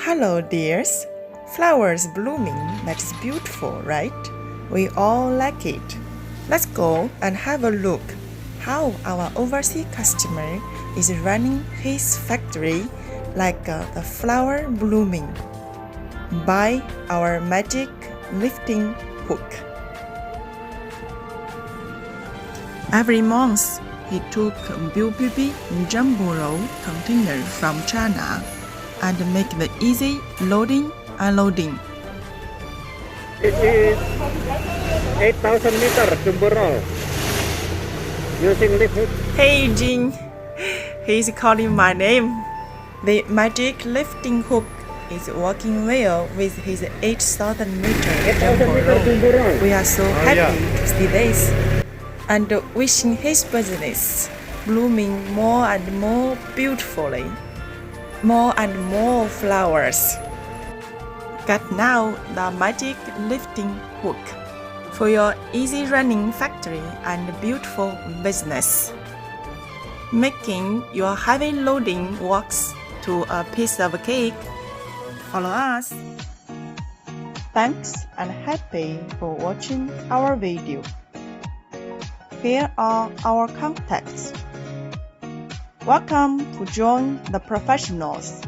Hello dears, flowers blooming, that's beautiful, right? We all like it. Let's go and have a look how our overseas customer is running his factory like the flower blooming by our magic lifting hook. Every month, he took BOPP jumbo roll container from China and make the easy loading unloading. It is 8,000 meter jumbo roll using lift hook. Hey Jin, he's calling my name. The magic lifting hook is working well with his 8,000 meter jumbo roll. We are so happy to see this and wishing his business blooming more and more beautifully. More and more flowers. Get now the magic lifting hook for your easy running factory and beautiful business, making your heavy loading works to a piece of cake. Follow us. Thanks and happy for watching our video. Here are our contacts. Welcome to join the professionals.